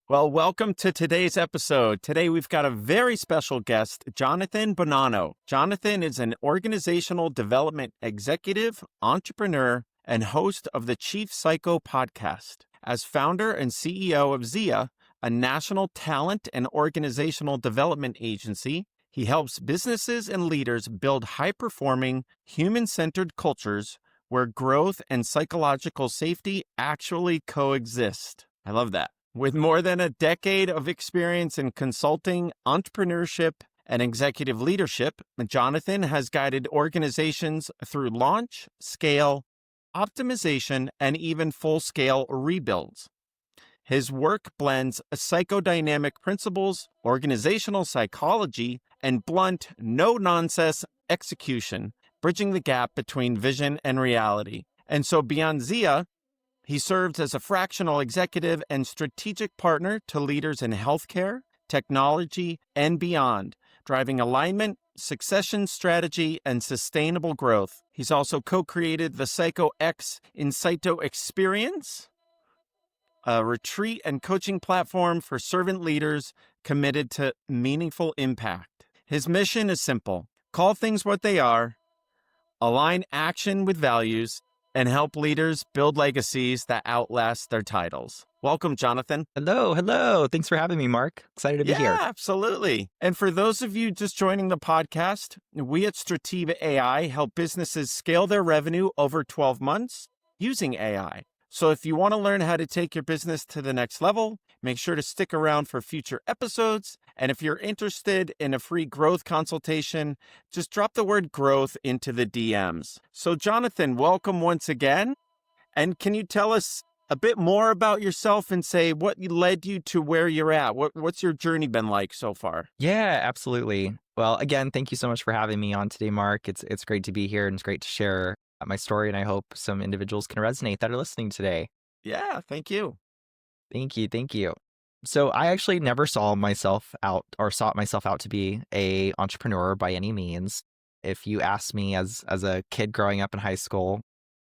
Well, welcome to today's episode. Today, we've got a very special guest, Jonathan Bonanno. Jonathan is an organizational development executive, entrepreneur, and host of the Chief Psycho podcast. As founder and CEO of Zia, a national talent and organizational development agency, he helps businesses and leaders build high-performing, human-centered cultures where growth and psychological safety actually coexist. I love that. With more than a decade of experience in consulting, entrepreneurship, and executive leadership, Jonathan has guided organizations through launch, scale, optimization, and even full-scale rebuilds. His work blends psychodynamic principles, organizational psychology, and blunt, no-nonsense execution, bridging the gap between vision and reality. And so beyond Zia, he serves as a fractional executive and strategic partner to leaders in healthcare, technology, and beyond, driving alignment, succession strategy, and sustainable growth. He's also co-created the Psycho X Insighto Experience, a retreat and coaching platform for servant leaders committed to meaningful impact. His mission is simple: call things what they are, align action with values, and help leaders build legacies that outlast their titles. Welcome, Jonathan. Hello. Thanks for having me, Mark. Excited to be here. Yeah, absolutely. And for those of you just joining the podcast, we at Strativa AI help businesses scale their revenue over 12 months using AI. So if you want to learn how to take your business to the next level, make sure to stick around for future episodes. And if you're interested in a free growth consultation, just drop the word growth into the DMs. So Jonathan, welcome once again. And can you tell us a bit more about yourself and say what led you to where you're at? What's your journey been like so far? Yeah, absolutely. Well, again, thank you so much for having me on today, Mark. It's great to be here and it's great to share my story, and I hope some individuals can resonate that are listening today. Yeah, thank you. Thank you. So I actually never sought myself out to be a entrepreneur by any means. If you asked me as a kid growing up in high school,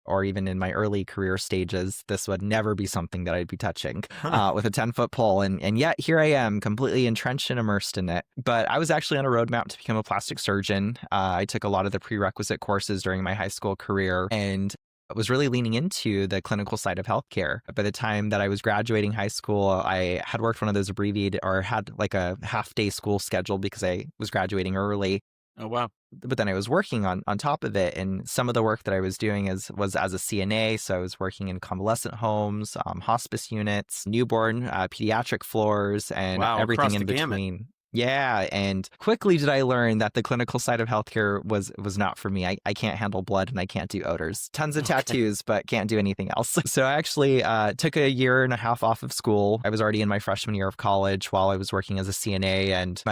or even in my early career stages, this would never be something that I'd be touching with a 10-foot pole. And yet here I am, completely entrenched and immersed in it. But I was actually on a roadmap to become a plastic surgeon. I took a lot of the prerequisite courses during my high school career and was really leaning into the clinical side of healthcare. By the time that I was graduating high school, I had worked one of those abbreviated, or had like a half-day school schedule because I was graduating early. Oh, wow. But then I was working on top of it, and some of the work that I was doing was as a CNA. So I was working in convalescent homes, hospice units, newborn, pediatric floors, and everything in between. Gamut. Yeah, and quickly did I learn that the clinical side of healthcare was not for me. I can't handle blood and I can't do odors. Tons of tattoos, but can't do anything else. So I actually took a year and a half off of school. I was already in my freshman year of college while I was working as a CNA, and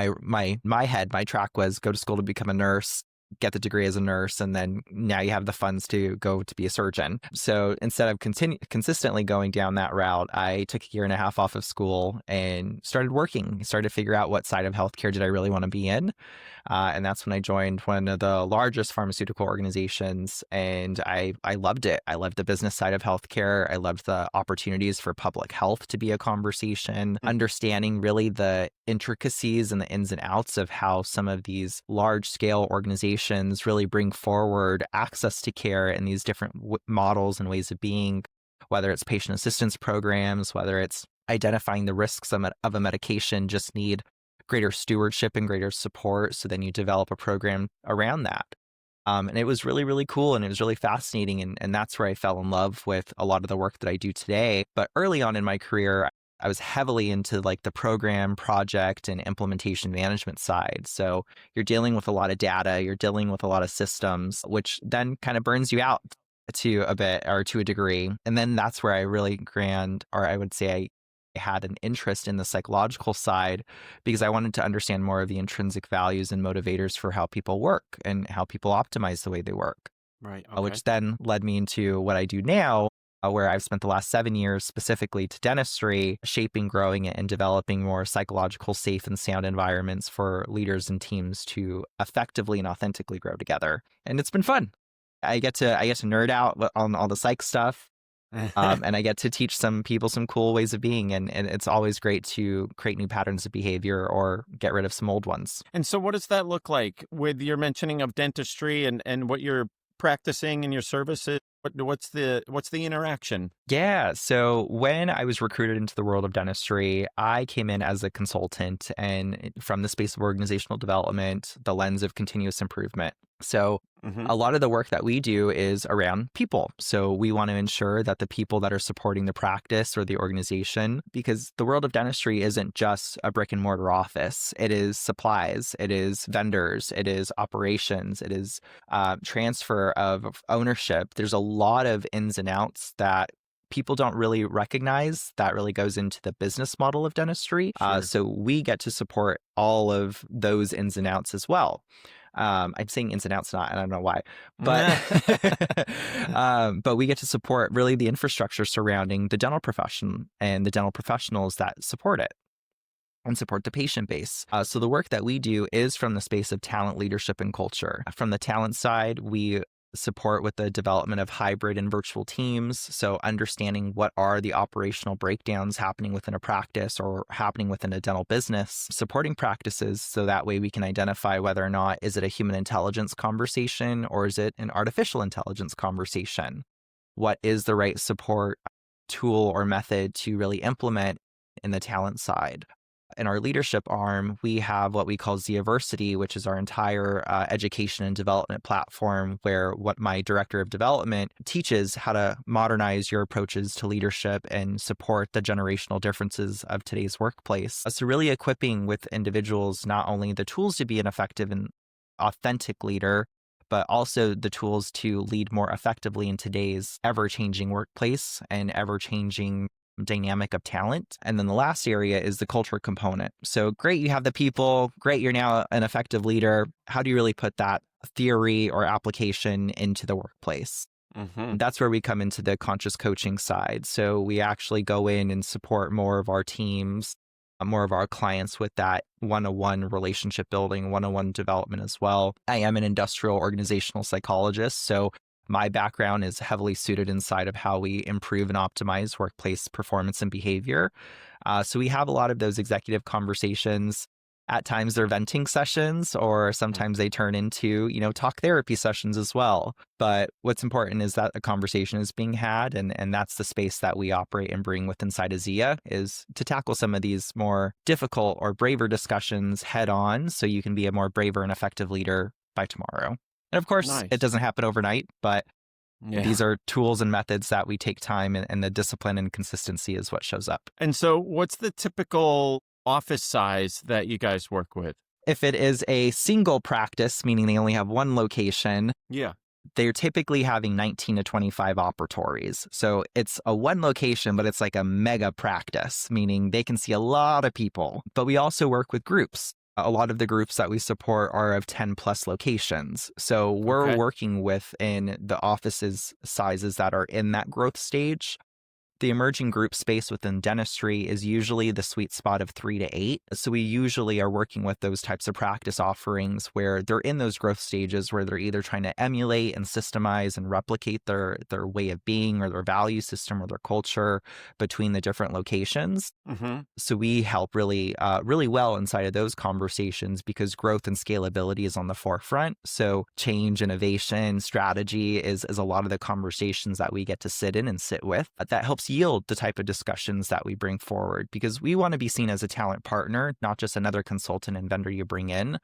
my track was go to school to become a nurse, get the degree as a nurse, and then now you have the funds to go to be a surgeon. So instead of consistently going down that route, I took a year and a half off of school and started working, started to figure out what side of healthcare did I really want to be in. And that's when I joined one of the largest pharmaceutical organizations, and I loved it. I loved the business side of healthcare. I loved the opportunities for public health to be a conversation, understanding really the intricacies and the ins and outs of how some of these large-scale organizations really bring forward access to care in these different models and ways of being, whether it's patient assistance programs, whether it's identifying the risks of a medication just need greater stewardship and greater support. So then you develop a program around that. And it was really, really cool, and it was really fascinating. And that's where I fell in love with a lot of the work that I do today. But early on in my career, I was heavily into like the program, project, and implementation management side. So you're dealing with a lot of data, you're dealing with a lot of systems, which then kind of burns you out to a bit, or to a degree. And then that's where I really I had an interest in the psychological side, because I wanted to understand more of the intrinsic values and motivators for how people work and how people optimize the way they work. Right. Okay. Which then led me into what I do now, where I've spent the last 7 years specifically to dentistry, shaping, growing, and developing more psychological, safe, and sound environments for leaders and teams to effectively and authentically grow together. And it's been fun. I get to nerd out on all the psych stuff. And I get to teach some people some cool ways of being. And it's always great to create new patterns of behavior or get rid of some old ones. And so what does that look like with your mentioning of dentistry and what you're practicing in your services? What's the interaction? Yeah. So when I was recruited into the world of dentistry, I came in as a consultant and from the space of organizational development, the lens of continuous improvement. So Mm-hmm. a lot of the work that we do is around people. So we want to ensure that the people that are supporting the practice or the organization, because the world of dentistry isn't just a brick and mortar office. It is supplies, it is vendors, it is operations, it is transfer of ownership. There's a lot of ins and outs that people don't really recognize that really goes into the business model of dentistry. Sure. So we get to support all of those ins and outs as well. I'm saying ins and outs, not, I don't know why, but but we get to support really the infrastructure surrounding the dental profession and the dental professionals that support it and support the patient base. So the work that we do is from the space of talent, leadership, and culture. From the talent side, we support with the development of hybrid and virtual teams. So understanding what are the operational breakdowns happening within a practice or happening within a dental business, supporting practices so that way we can identify whether or not is it a human intelligence conversation or is it an artificial intelligence conversation? What is the right support tool or method to really implement in the talent side? In our leadership arm, we have what we call Xeiversity, which is our entire education and development platform, where what my director of development teaches how to modernize your approaches to leadership and support the generational differences of today's workplace. So really equipping with individuals not only the tools to be an effective and authentic leader, but also the tools to lead more effectively in today's ever-changing workplace and ever-changing dynamic of talent. And then the last area is the culture component. So great, you have the people, great, you're now an effective leader. How do you really put that theory or application into the workplace? Mm-hmm. That's where we come into the conscious coaching side. So we actually go in and support more of our teams, more of our clients with that one-on-one relationship building, one-on-one development as well. I am an industrial organizational psychologist, so my background is heavily suited inside of how we improve and optimize workplace performance and behavior. So we have a lot of those executive conversations. At times they're venting sessions, or sometimes they turn into, talk therapy sessions as well. But what's important is that a conversation is being had, and that's the space that we operate and bring with inside of Zia, is to tackle some of these more difficult or braver discussions head on so you can be a more braver and effective leader by tomorrow. And of course, Nice. It doesn't happen overnight, but these are tools and methods that we take time, and the discipline and consistency is what shows up. And so what's the typical office size that you guys work with? If it is a single practice, meaning they only have one location, they're typically having 19 to 25 operatories. So it's a one location, but it's like a mega practice, meaning they can see a lot of people. But we also work with groups. A lot of the groups that we support are of 10 plus locations. So we're working within the offices sizes that are in that growth stage. The emerging group space within dentistry is usually the sweet spot of 3 to 8. So we usually are working with those types of practice offerings where they're in those growth stages where they're either trying to emulate and systemize and replicate their way of being or their value system or their culture between the different locations. Mm-hmm. So we help really well inside of those conversations because growth and scalability is on the forefront. So change, innovation, strategy is a lot of the conversations that we get to sit in and sit with. That helps yield the type of discussions that we bring forward because we want to be seen as a talent partner, not just another consultant and vendor you bring in.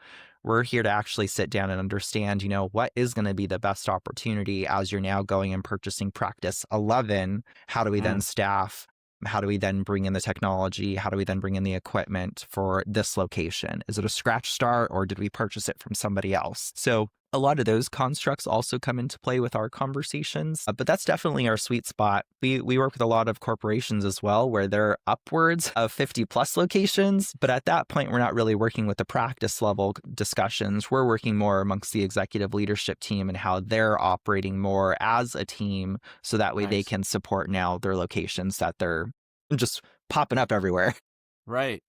We're here to actually sit down and understand, what is going to be the best opportunity as you're now going and purchasing practice 11. How do we then staff? How do we then bring in the technology? How do we then bring in the equipment for this location? Is it a scratch start or did we purchase it from somebody else? So a lot of those constructs also come into play with our conversations, but that's definitely our sweet spot. We work with a lot of corporations as well, where they're upwards of 50 plus locations. But at that point, we're not really working with the practice level discussions. We're working more amongst the executive leadership team and how they're operating more as a team. So that way they can support now their locations that they're just popping up everywhere. Right.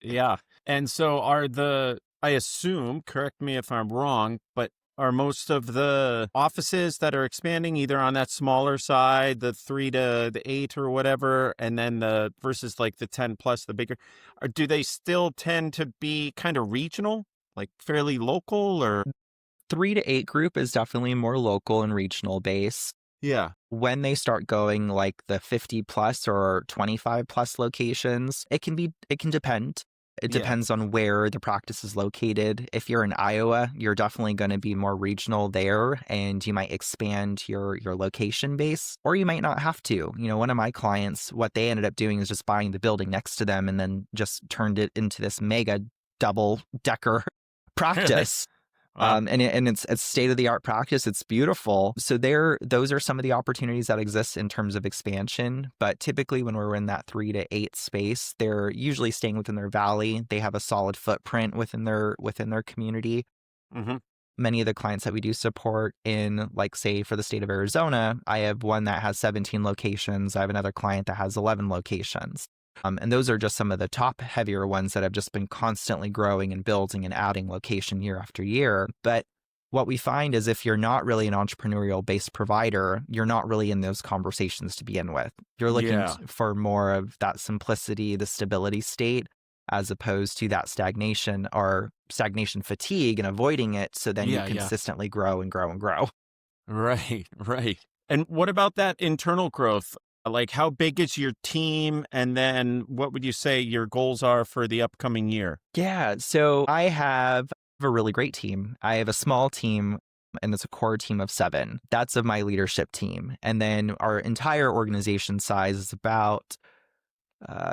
Yeah. And so I assume, correct me if I'm wrong, but Are most of the offices that are expanding either on that smaller side, the 3 to the 8 or whatever, and then the versus like the 10 plus the bigger, or do they still tend to be kind of regional, like fairly local or? 3 to 8 group is definitely more local and regional based. Yeah. When they start going like the 50 plus or 25 plus locations, it can depend. It Yeah. depends on where the practice is located. If you're in Iowa, you're definitely going to be more regional there, and you might expand your location base, or you might not have to. One of my clients, what they ended up doing is just buying the building next to them and then just turned it into this mega double decker practice. Wow. And it's state-of-the-art practice. It's beautiful. So those are some of the opportunities that exist in terms of expansion. But typically when we're in that 3 to 8 space, they're usually staying within their valley. They have a solid footprint within their community. Mm-hmm. Many of the clients that we do support in, like, say, for the state of Arizona, I have one that has 17 locations. I have another client that has 11 locations. And those are just some of the top heavier ones that have just been constantly growing and building and adding location year after year. But what we find is if you're not really an entrepreneurial based provider, you're not really in those conversations to begin with. You're looking for more of that simplicity, the stability state, as opposed to that stagnation fatigue and avoiding it. So then you consistently grow and grow and grow. Right, right. And what about that internal growth? Like, how big is your team? And then what would you say your goals are for the upcoming year? Yeah. So I have a really great team. I have a small team, and it's a core team of 7. That's of my leadership team. And then our entire organization size is about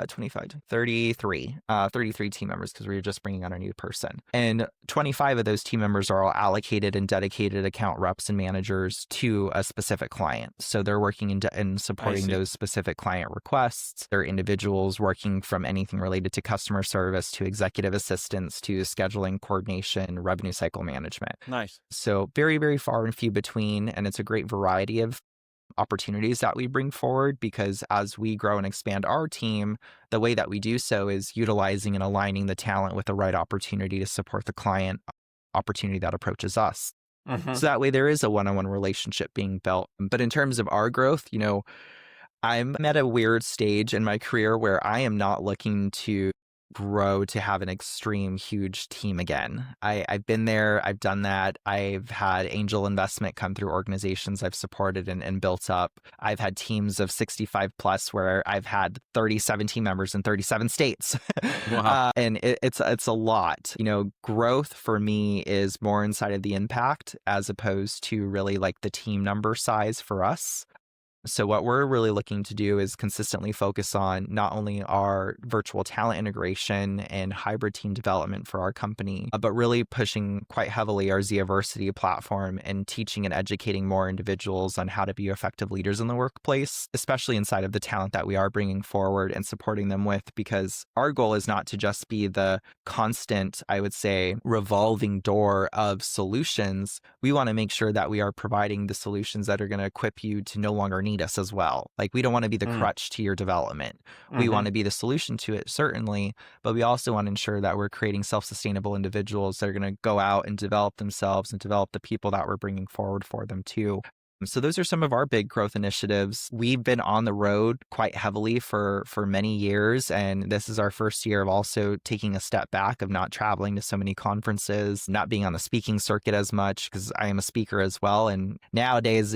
25, 33 team members, because we were just bringing on a new person. And 25 of those team members are all allocated and dedicated account reps and managers to a specific client. So they're working in supporting those specific client requests. They're individuals working from anything related to customer service to executive assistance to scheduling, coordination, revenue cycle management. Nice. So very, very far and few between. And it's a great variety of opportunities that we bring forward, because as we grow and expand our team, the way that we do so is utilizing and aligning the talent with the right opportunity to support the client opportunity that approaches us. Mm-hmm. So that way there is a one-on-one relationship being built. But in terms of our growth, I'm at a weird stage in my career where I am not looking to grow to have an extreme huge team again. I've been there. I've done that. I've had angel investment come through organizations I've supported and built up. I've had teams of 65 plus where I've had 37 team members in 37 states. Wow. And it's a lot. Growth for me is more inside of the impact as opposed to really like the team number size for us. So what we're really looking to do is consistently focus on not only our virtual talent integration and hybrid team development for our company, but really pushing quite heavily our Xeiversity platform and teaching and educating more individuals on how to be effective leaders in the workplace, especially inside of the talent that we are bringing forward and supporting them with, because our goal is not to just be the constant, I would say, revolving door of solutions. We want to make sure that we are providing the solutions that are going to equip you to no longer need us as well. Like, we don't want to be the crutch to your development. Mm-hmm. We want to be the solution to it, certainly, but we also want to ensure that we're creating self-sustainable individuals that are going to go out and develop themselves and develop the people that we're bringing forward for them too. So those are some of our big growth initiatives. We've been on the road quite heavily for many years, and this is our first year of also taking a step back, of not traveling to so many conferences, not being on the speaking circuit as much, because I am a speaker as well. And nowadays,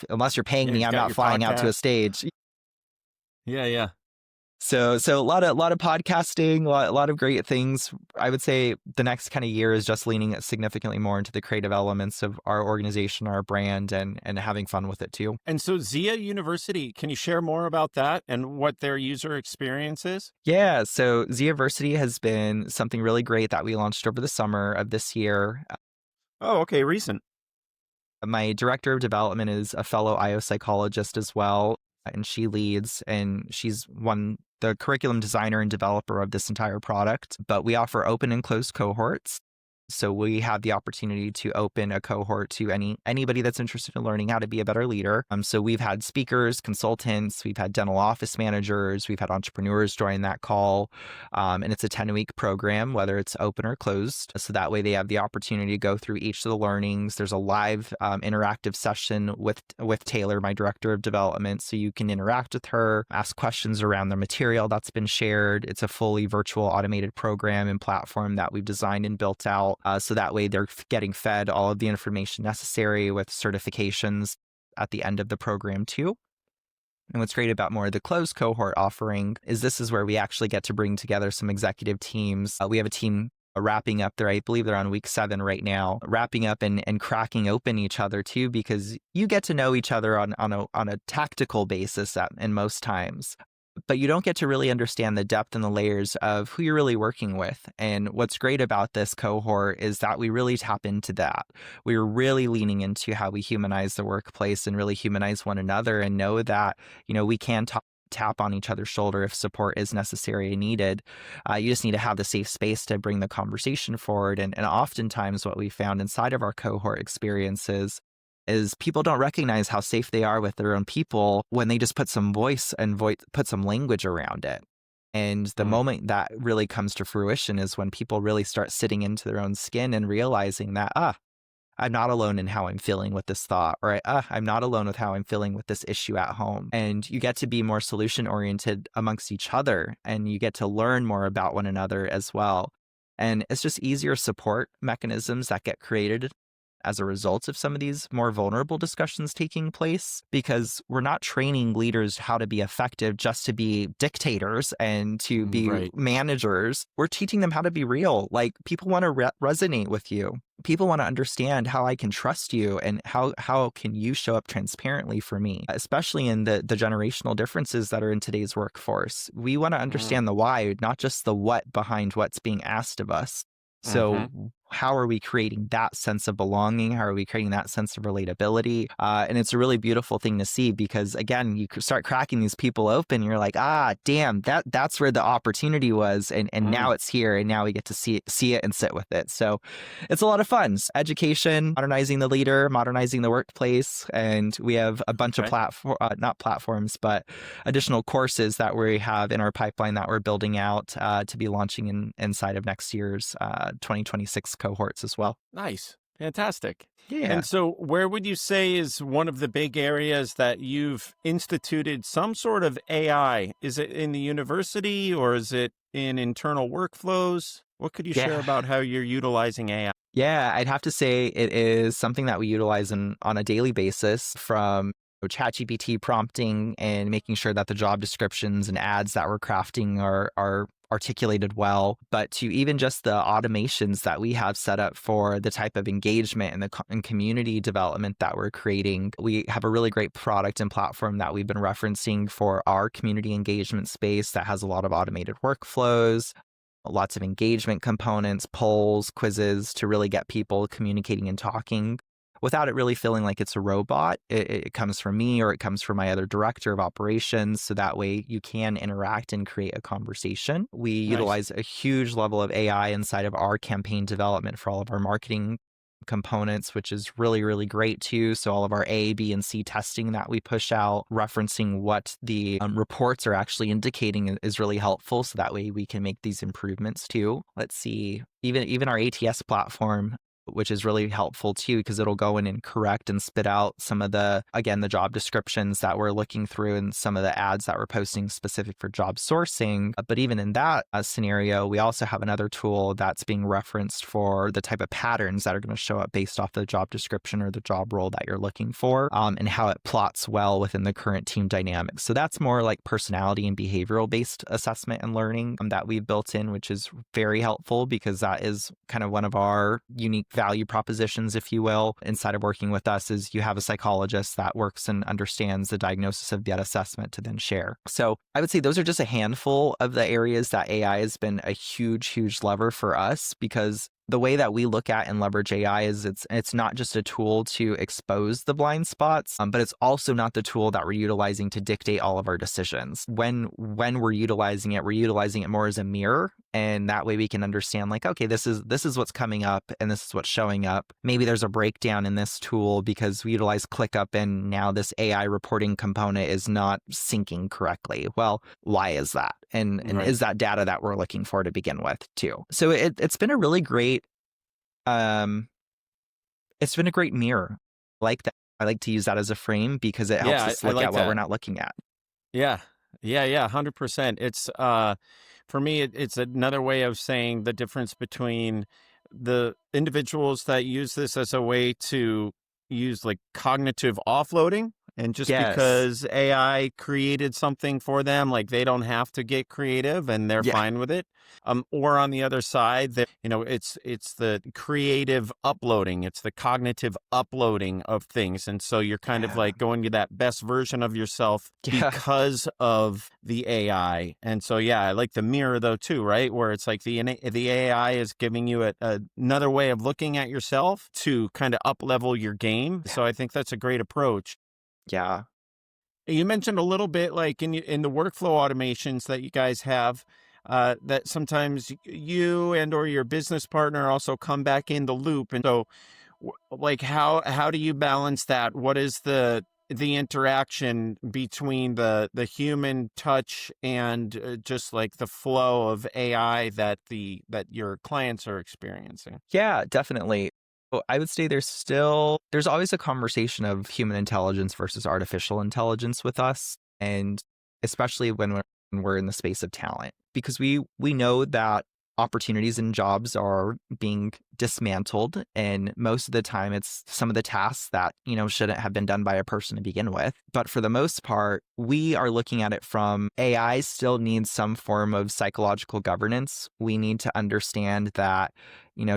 unless you're paying me, I'm not flying out to a stage. Yeah. So a lot of podcasting, a lot of great things. I would say the next kind of year is just leaning significantly more into the creative elements of our organization, our brand, and having fun with it too. And so Zia University, can you share more about that and what their user experience is? Yeah, so Xeiversity has been something really great that we launched over the summer of this year. Oh, okay, recent. My director of development is a fellow IO psychologist as well, and she leads, and she's the curriculum designer and developer of this entire product. But we offer open and closed cohorts. So we have the opportunity to open a cohort to anybody that's interested in learning how to be a better leader. So we've had speakers, consultants, we've had dental office managers, we've had entrepreneurs join that call. And it's a 10-week program, whether it's open or closed. So that way they have the opportunity to go through each of the learnings. There's a live interactive session with Taylor, my director of development. So you can interact with her, ask questions around the material that's been shared. It's a fully virtual automated program and platform that we've designed and built out. So that way they're getting fed all of the information necessary with certifications at the end of the program too. And what's great about more of the closed cohort offering is this is where we actually get to bring together some executive teams. We have a team wrapping up there. I believe they're on week 7 right now, wrapping up and cracking open each other too, because you get to know each other on a tactical basis in most times. But you don't get to really understand the depth and the layers of who you're really working with. And what's great about this cohort is that we really tap into that. We're really leaning into how we humanize the workplace and really humanize one another and know that, we can tap on each other's shoulder if support is necessary and needed. You just need to have the safe space to bring the conversation forward. And oftentimes what we found inside of our cohort experiences is people don't recognize how safe they are with their own people when they just put some voice and put some language around it. And the moment that really comes to fruition is when people really start sitting into their own skin and realizing that, I'm not alone in how I'm feeling with this thought, or I'm not alone with how I'm feeling with this issue at home. And you get to be more solution oriented amongst each other, and you get to learn more about one another as well. And it's just easier support mechanisms that get created as a result of some of these more vulnerable discussions taking place, because we're not training leaders how to be effective just to be dictators and to be managers. We're teaching them how to be real. Like, people want to resonate with you. People want to understand how I can trust you and how can you show up transparently for me, especially in the generational differences that are in today's workforce. We want to understand the why, not just the what behind what's being asked of us. So how are we creating that sense of belonging? How are we creating that sense of relatability? And it's a really beautiful thing to see, because again, you start cracking these people open. You're like, damn, that's where the opportunity was. And now it's here. And now we get to see it and sit with it. So it's a lot of fun. Education, modernizing the leader, modernizing the workplace. And we have a bunch of not platforms, but additional courses that we have in our pipeline that we're building out to be launching inside of next year's 2026 cohorts as well. Nice. Fantastic. Yeah. And so where would you say is one of the big areas that you've instituted some sort of AI? Is it in the university or is it in internal workflows? What could you share about how you're utilizing AI? Yeah, I'd have to say it is something that we utilize on a daily basis, from ChatGPT prompting and making sure that the job descriptions and ads that we're crafting are articulated well, but to even just the automations that we have set up for the type of engagement and community development that we're creating. We have a really great product and platform that we've been referencing for our community engagement space that has a lot of automated workflows, lots of engagement components, polls, quizzes to really get people communicating and talking without it really feeling like it's a robot. It comes from me or it comes from my other director of operations. So that way you can interact and create a conversation. We utilize a huge level of AI inside of our campaign development for all of our marketing components, which is really, really great too. So all of our A, B, and C testing that we push out, referencing what the reports are actually indicating is really helpful. So that way we can make these improvements too. Let's see, even our ATS platform, which is really helpful too, because it'll go in and correct and spit out some of the job descriptions that we're looking through and some of the ads that we're posting specific for job sourcing. But even in that scenario, we also have another tool that's being referenced for the type of patterns that are going to show up based off the job description or the job role that you're looking for, and how it plots well within the current team dynamics. So that's more like personality and behavioral based assessment and learning that we've built in, which is very helpful because that is kind of one of our unique value propositions, if you will, inside of working with us, is you have a psychologist that works and understands the diagnosis of that assessment to then share. So I would say those are just a handful of the areas that AI has been a huge, huge lever for us, because the way that we look at and leverage AI is it's not just a tool to expose the blind spots, but it's also not the tool that we're utilizing to dictate all of our decisions. When we're utilizing it more as a mirror, and that way we can understand like, okay, this is what's coming up and this is what's showing up. Maybe there's a breakdown in this tool because we utilize ClickUp and now this AI reporting component is not syncing correctly. Well, why is that? And Right. is that data that we're looking for to begin with too? So it's been a really great it's been a great mirror. Like that. I like to use that as a frame because it helps us I look like at what that. we're not looking at. Yeah. 100%. It's for me, it's another way of saying the difference between the individuals that use this as a way to use like cognitive offloading. And just Yes. because AI created something for them, like they don't have to get creative and they're Yeah. fine with it. Or on the other side, that it's the creative uploading, it's the cognitive uploading of things, and so you're kind of Yeah. like going to that best version of yourself Yeah. because of the AI. And so I like the mirror though too, right? Where it's like the AI is giving you another way of looking at yourself to kind of up level your game. So I think that's a great approach. Yeah. You mentioned a little bit like in the workflow automations that you guys have, that sometimes you and or your business partner also come back in the loop. And so like how do you balance that? What is the interaction between the human touch and just like the flow of AI that your clients are experiencing? Yeah, definitely. Well, I would say there's always a conversation of human intelligence versus artificial intelligence with us, and especially when we're in the space of talent, because we know that opportunities and jobs are being dismantled, and most of the time it's some of the tasks that, shouldn't have been done by a person to begin with. But for the most part, we are looking at it from AI still needs some form of psychological governance. We need to understand that,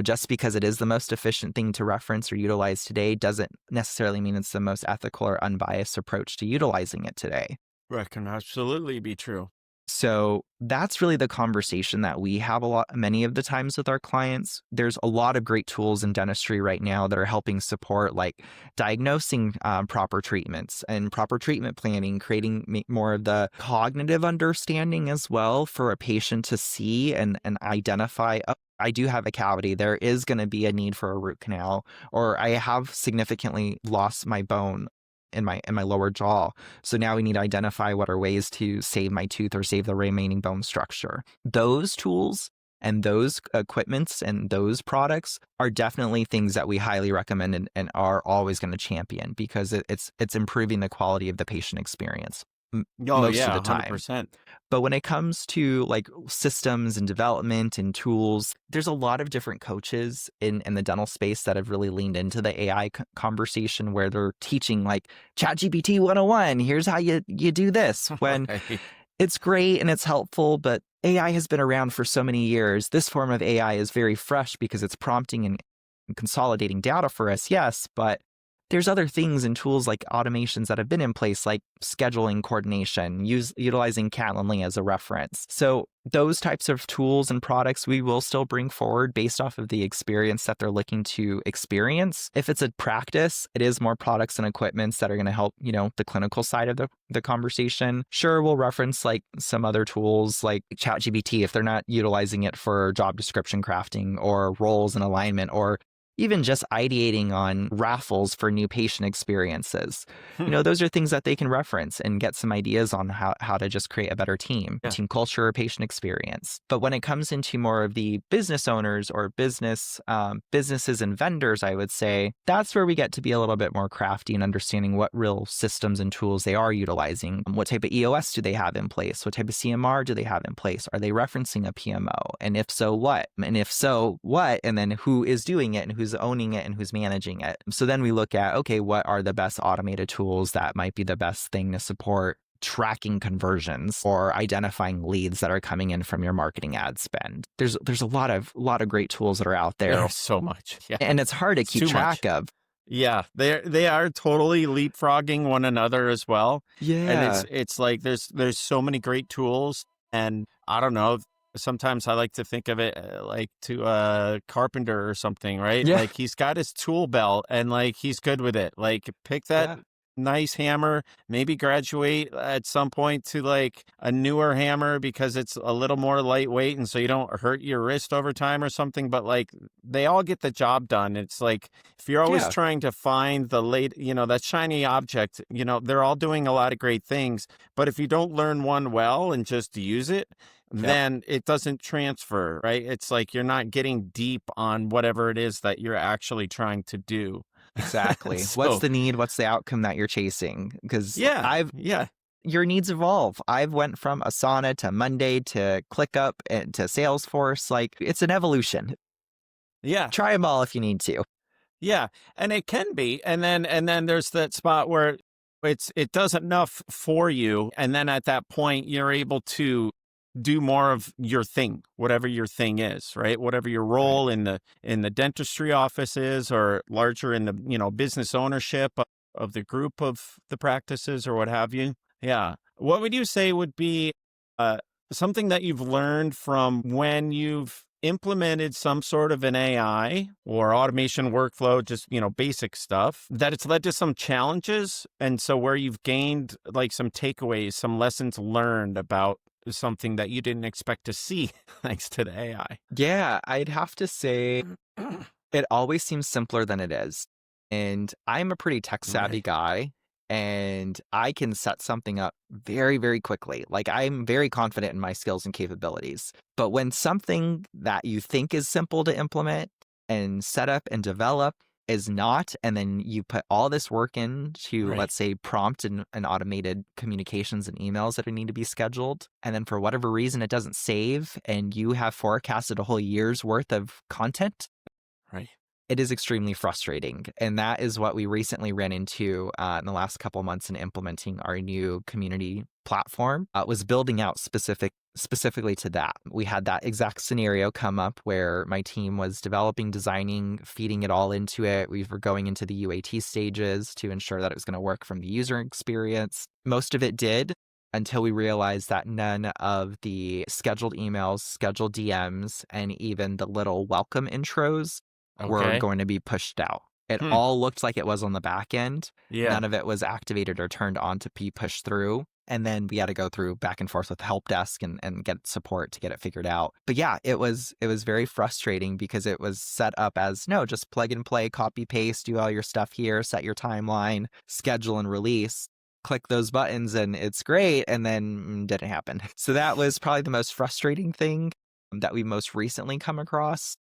just because it is the most efficient thing to reference or utilize today doesn't necessarily mean it's the most ethical or unbiased approach to utilizing it today. That can absolutely be true. So that's really the conversation that we have many of the times with our clients. There's a lot of great tools in dentistry right now that are helping support like diagnosing proper treatments and proper treatment planning, creating more of the cognitive understanding as well for a patient to see and identify, oh, I do have a cavity. There is going to be a need for a root canal, or I have significantly lost my bone in my lower jaw. So now we need to identify what are ways to save my tooth or save the remaining bone structure. Those tools and those equipments and those products are definitely things that we highly recommend and are always going to champion because it's improving the quality of the patient experience most of the time. 100%. But when it comes to like systems and development and tools, there's a lot of different coaches in the dental space that have really leaned into the AI conversation where they're teaching like ChatGPT 101, here's how you do this. When Right. it's great and it's helpful, but AI has been around for so many years. This form of AI is very fresh because it's prompting and consolidating data for us, yes, but there's other things and tools like automations that have been in place, like scheduling coordination, utilizing Calendly as a reference. So those types of tools and products we will still bring forward based off of the experience that they're looking to experience. If it's a practice, it is more products and equipments that are going to help, the clinical side of the conversation. Sure, we'll reference like some other tools like ChatGPT if they're not utilizing it for job description crafting or roles and alignment, or even just ideating on raffles for new patient experiences. Those are things that they can reference and get some ideas on how to just create a better team culture, or patient experience. But when it comes into more of the business owners or businesses and vendors, I would say that's where we get to be a little bit more crafty in understanding what real systems and tools they are utilizing. What type of EOS do they have in place? What type of CMR do they have in place? Are they referencing a PMO? And if so, what? And if so, what? And then who is doing it and who's owning it and who's managing it? So then we look at, okay, what are the best automated tools that might be the best thing to support tracking conversions or identifying leads that are coming in from your marketing ad spend? There's a lot of great tools that are out there. There's so much. Yeah. And it's hard to keep track of. Yeah, they are totally leapfrogging one another as well. Yeah. And it's like there's so many great tools, and I don't know, sometimes I like to think of it like to a carpenter or something, right? Yeah. Like he's got his tool belt and like he's good with it. Like pick that Yeah. nice hammer, maybe graduate at some point to like a newer hammer because it's a little more lightweight and so you don't hurt your wrist over time or something. But like they all get the job done. It's like if you're always Yeah. trying to find the that shiny object, they're all doing a lot of great things. But if you don't learn one well and just use it, Yep. then it doesn't transfer, right? It's like you're not getting deep on whatever it is that you're actually trying to do. Exactly. What's So, the need? What's the outcome that you're chasing? Because yeah, your needs evolve. I've went from Asana to Monday to ClickUp and to Salesforce. Like it's an evolution. yeah, Try them all if you need to. yeah. And it can be. And then there's that spot where it does enough for you. And then at that point, you're able to do more of your thing, whatever your thing is, right? Whatever your Right. role in the dentistry office is, or larger in the, business ownership of the group of the practices or what have you. Yeah. What would you say would be uh, something that you've learned from when you've implemented some sort of an AI or automation workflow, just, basic stuff, that it's led to some challenges? And so where you've gained like some takeaways, some lessons learned about something that you didn't expect to see thanks to the AI. Yeah, I'd have to say it always seems simpler than it is. And I'm a pretty tech savvy Right. guy, and I can set something up very, very quickly. Like I'm very confident in my skills and capabilities. But when something that you think is simple to implement and set up and develop is not, and then you put all this work into, Right. let's say, prompt and automated communications and emails that need to be scheduled, and then for whatever reason it doesn't save, and you have forecasted a whole year's worth of content, Right. it is extremely frustrating. And that is what we recently ran into in the last couple months in implementing our new community platform. Was building out specifically to that. We had that exact scenario come up where my team was developing, designing, feeding it all into it. We were going into the UAT stages to ensure that it was going to work from the user experience. Most of it did, until we realized that none of the scheduled emails, scheduled DMs, and even the little welcome intros were Okay. going to be pushed out. It Hmm. all looked like it was on the back end. Yeah. None of it was activated or turned on to be pushed through. And then we had to go through back and forth with the help desk and get support to get it figured out. But yeah, it was very frustrating because it was set up as, no, just plug and play, copy, paste, do all your stuff here, set your timeline, schedule and release. Click those buttons and it's great. And then didn't happen. So that was probably the most frustrating thing that we most recently come across.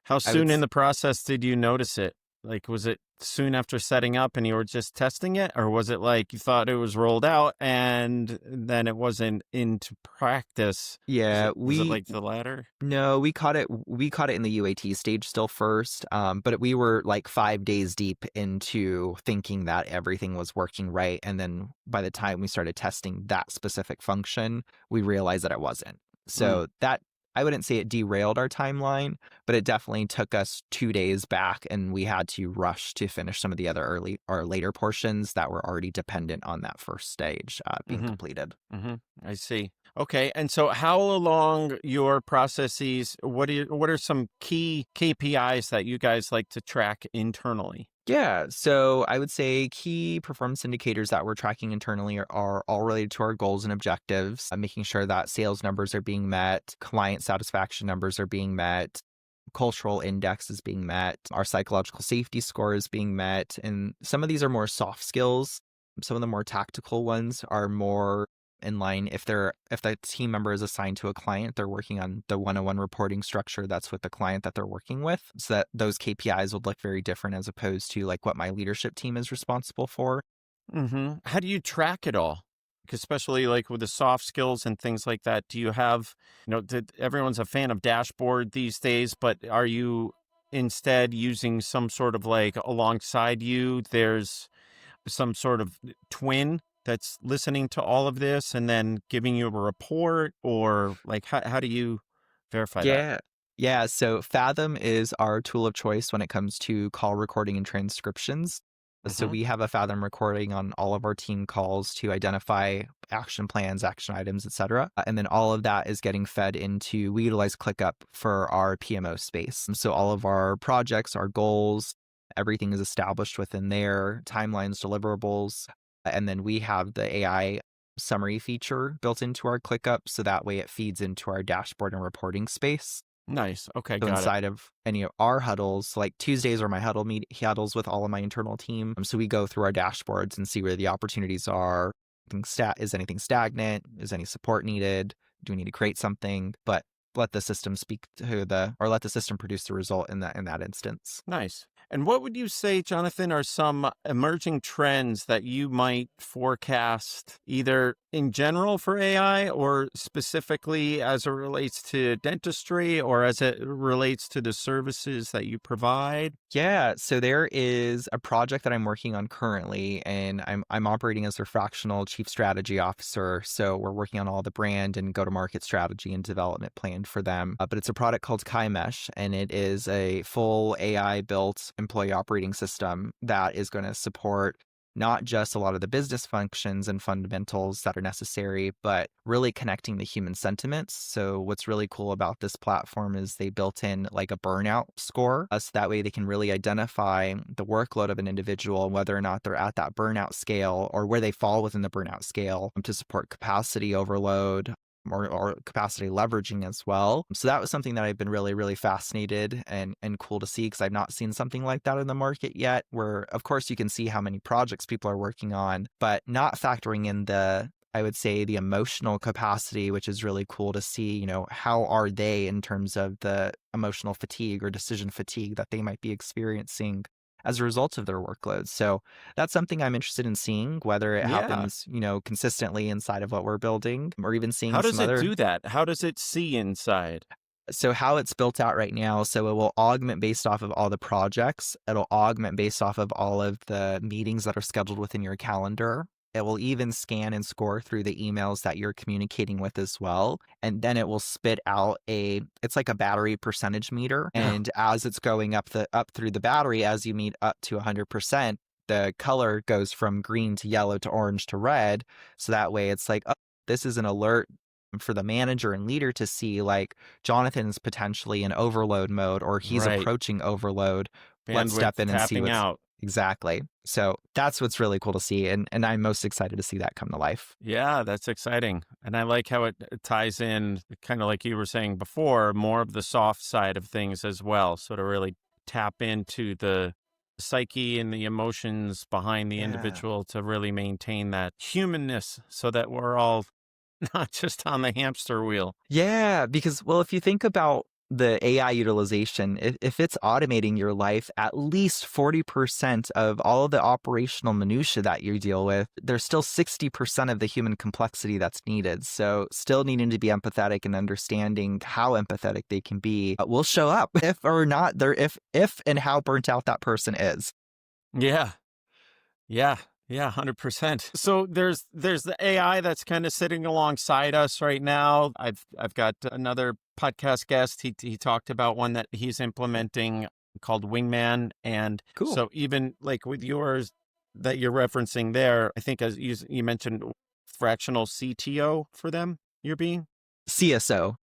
How I would soon in the process did you notice it? Like, was it soon after setting up and you were just testing it? Or was it like you thought it was rolled out and then it wasn't into practice? Yeah, Was it like the latter? no, we caught it in the UAT stage still first. But we were like 5 days deep into thinking that everything was working right. And then by the time we started testing that specific function, we realized that it wasn't. Mm. So that, I wouldn't say it derailed our timeline, but it definitely took us 2 days back, and we had to rush to finish some of the other early or later portions that were already dependent on that first stage being Mm-hmm. completed. Mm-hmm. I see. Okay. And so how along your processes, what are some key KPIs that you guys like to track internally? Yeah, so I would say key performance indicators that we're tracking internally are all related to our goals and objectives, making sure that sales numbers are being met, client satisfaction numbers are being met, cultural index is being met, our psychological safety score is being met. And some of these are more soft skills. Some of the more tactical ones are more in line. If the team member is assigned to a client, they're working on the one-on-one reporting structure that's with the client that they're working with. So that those KPIs would look very different as opposed to like what my leadership team is responsible for. Mm-hmm. How do you track it all? 'Cause especially like with the soft skills and things like that, do you have, everyone's a fan of dashboard these days, but are you instead using some sort of like alongside you, there's some sort of twin that's listening to all of this and then giving you a report, or like how do you verify that? Yeah. Yeah. So Fathom is our tool of choice when it comes to call recording and transcriptions. So we have a Fathom recording on all of our team calls to identify action plans, action items, etc. And then all of that is getting fed into, we utilize ClickUp for our PMO space. So all of our projects, our goals, everything is established within there, timelines, deliverables. And then we have the AI summary feature built into our ClickUp. So that way it feeds into our dashboard and reporting space. Nice. Okay, So got it. inside of any of our huddles, like Tuesdays are my huddles with all of my internal team. So we go through our dashboards and see where the opportunities are. Is anything stagnant? Is any support needed? Do we need to create something? But let the system let the system produce the result in that instance. Nice. And what would you say, Jonathan, are some emerging trends that you might forecast either in general for AI or specifically as it relates to dentistry or as it relates to the services that you provide? Yeah, so there is a project that I'm working on currently, and I'm operating as their fractional chief strategy officer. So we're working on all the brand and go-to-market strategy and development plan for them. But it's a product called KaiMesh, and it is a full AI-built employee operating system that is going to support not just a lot of the business functions and fundamentals that are necessary, but really connecting the human sentiments. So what's really cool about this platform is they built in like a burnout score. So that way they can really identify the workload of an individual, whether or not they're at that burnout scale or where they fall within the burnout scale to support capacity overload, or capacity leveraging as well. So that was something that I've been really, really fascinated and cool to see because I've not seen something like that in the market yet, where of course you can see how many projects people are working on, but not factoring in I would say the emotional capacity, which is really cool to see, how are they in terms of the emotional fatigue or decision fatigue that they might be experiencing as a result of their workloads. So that's something I'm interested in seeing, whether it happens, consistently inside of what we're building or even seeing How does it do that? How does it see inside? So how it's built out right now, so it will augment based off of all the projects. It'll augment based off of all of the meetings that are scheduled within your calendar. It will even scan and score through the emails that you're communicating with as well. And then it will spit out it's like a battery percentage meter. And as it's going up through the battery, as you meet up to 100%, the color goes from green to yellow to orange to red. So that way it's like, oh, this is an alert for the manager and leader to see, like Jonathan's potentially in overload mode or he's approaching overload. Let's step in and see what's out. Exactly. So that's what's really cool to see. And I'm most excited to see that come to life. Yeah, that's exciting. And I like how it ties in, kind of like you were saying before, more of the soft side of things as well. So to really tap into the psyche and the emotions behind the individual to really maintain that humanness so that we're all not just on the hamster wheel. Yeah, because, well, if you think about the AI utilization, if it's automating your life, at least 40% of all of the operational minutia that you deal with, there's still 60% of the human complexity that's needed. So still needing to be empathetic and understanding how empathetic they can be will show up if or not if and how burnt out that person is. Yeah. 100%. So there's the AI that's kind of sitting alongside us right now. I've got another podcast guest. He talked about one that he's implementing called Wingman. And cool. So even like with yours that you're referencing there, I think as you mentioned fractional CTO for them, you're being? CSO,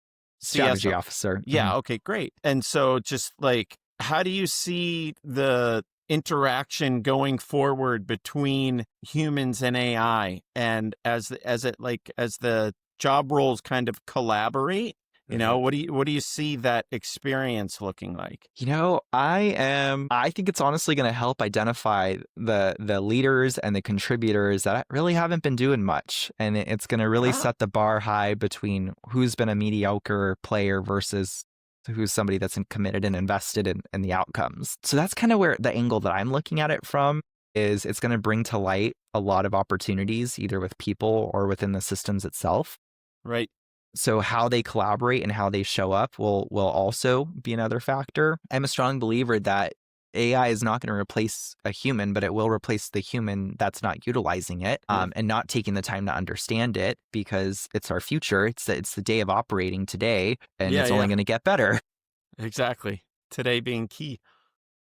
strategy officer. Yeah. Okay, great. And so just like, how do you see the interaction going forward between humans and AI, and as the job roles kind of collaborate, what do you see that experience looking like? I think it's honestly going to help identify the leaders and the contributors that really haven't been doing much, and it's going to really set the bar high between who's been a mediocre player versus who's somebody that's committed and invested in the outcomes. So that's kind of where the angle that I'm looking at it from is it's going to bring to light a lot of opportunities, either with people or within the systems itself. Right. So how they collaborate and how they show up will also be another factor. I'm a strong believer that AI is not going to replace a human, but it will replace the human that's not utilizing it and not taking the time to understand it, because it's our future. It's the day of operating today, and it's only going to get better. Exactly. Today being key.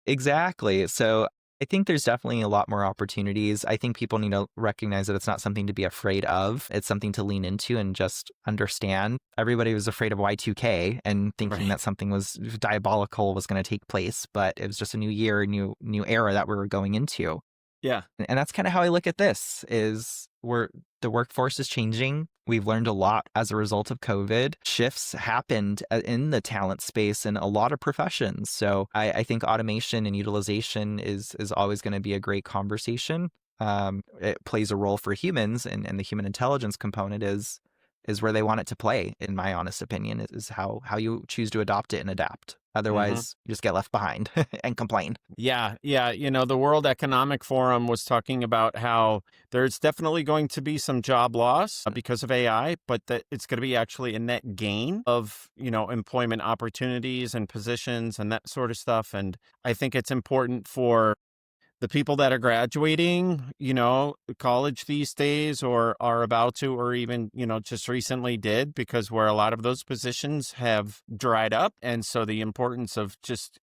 Exactly. So I think there's definitely a lot more opportunities. I think people need to recognize that it's not something to be afraid of. It's something to lean into and just understand. Everybody was afraid of Y2K and thinking that something was diabolical was going to take place, but it was just a new year, new era that we were going into. Yeah. And that's kind of how I look at this is the workforce is changing. We've learned a lot as a result of COVID. Shifts happened in the talent space in a lot of professions. So I think automation and utilization is always going to be a great conversation. It plays a role for humans, and the human intelligence component is where they want it to play, in my honest opinion, is how you choose to adopt it and adapt. Otherwise, you just get left behind and complain. Yeah. The World Economic Forum was talking about how there's definitely going to be some job loss because of AI, but that it's going to be actually a net gain of, employment opportunities and positions and that sort of stuff. And I think it's important for the people that are graduating, college these days or are about to, or even, just recently did, because where a lot of those positions have dried up. And so the importance of just,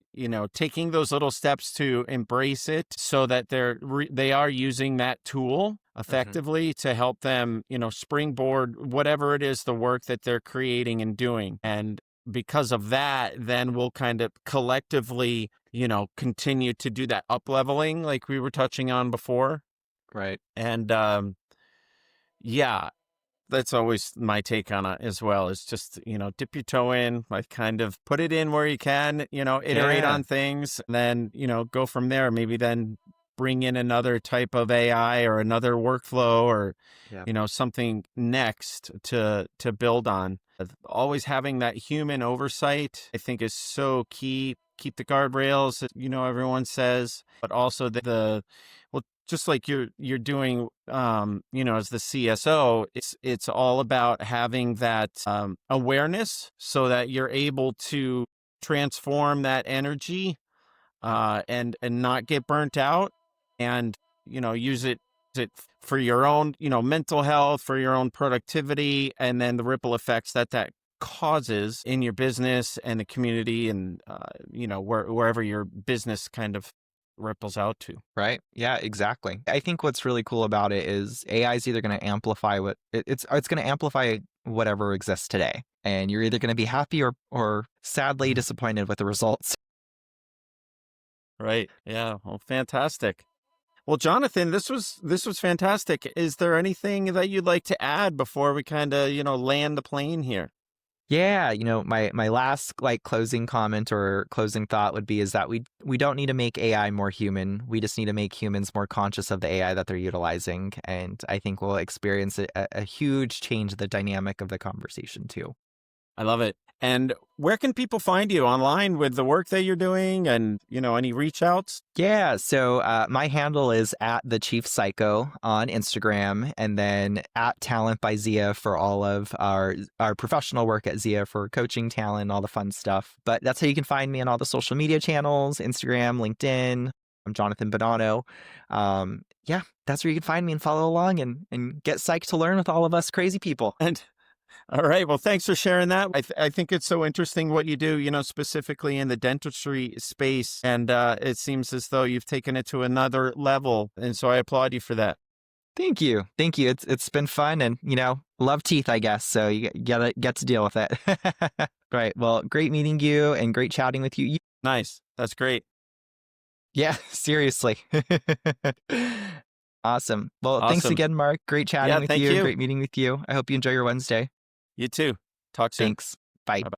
taking those little steps to embrace it so that they are using that tool effectively to help them, springboard whatever it is, the work that they're creating and doing. And because of that, then we'll kind of collectively, continue to do that up leveling like we were touching on before. Right. And that's always my take on it as well, is just, dip your toe in, like kind of put it in where you can, iterate on things, and then, go from there. Maybe then bring in another type of AI or another workflow or, something next to build on. Always having that human oversight, I think, is so key. Keep the guardrails, everyone says, but also just like you're doing, as the CSO, it's all about having that awareness so that you're able to transform that energy and not get burnt out, and use it for your own mental health, for your own productivity, and then the ripple effects that causes in your business and the community, and wherever your business kind of ripples out to. Right. Yeah, exactly. I think what's really cool about it is AI is either going to amplify it's going to amplify whatever exists today, and you're either going to be happy or sadly disappointed with the results. Right. Yeah. Well, fantastic. Well, Jonathan, this was fantastic. Is there anything that you'd like to add before we kind of, land the plane here? Yeah, my last closing comment or closing thought would be is that we don't need to make AI more human. We just need to make humans more conscious of the AI that they're utilizing. And I think we'll experience a huge change in the dynamic of the conversation too. I love it. And where can people find you online with the work that you're doing and, any reach outs? Yeah. So my handle is @thechiefpsycho on Instagram, and then @talent by Zia for all of our professional work at Zia for coaching talent, all the fun stuff. But that's how you can find me on all the social media channels, Instagram, LinkedIn. I'm Jonathan Bonanno. That's where you can find me and follow along and get psyched to learn with all of us crazy people. And all right. Well, thanks for sharing that. I think it's so interesting what you do, specifically in the dentistry space. And it seems as though you've taken it to another level. And so I applaud you for that. Thank you. It's been fun, and, love teeth, I guess. So you gotta get to deal with it. Right. Well, great meeting you and great chatting with you. Nice. That's great. Yeah, seriously. Awesome. Well, Thanks again, Mark. Great chatting with you. Great meeting with you. I hope you enjoy your Wednesday. You too. Talk soon. Thanks. Bye. Bye-bye.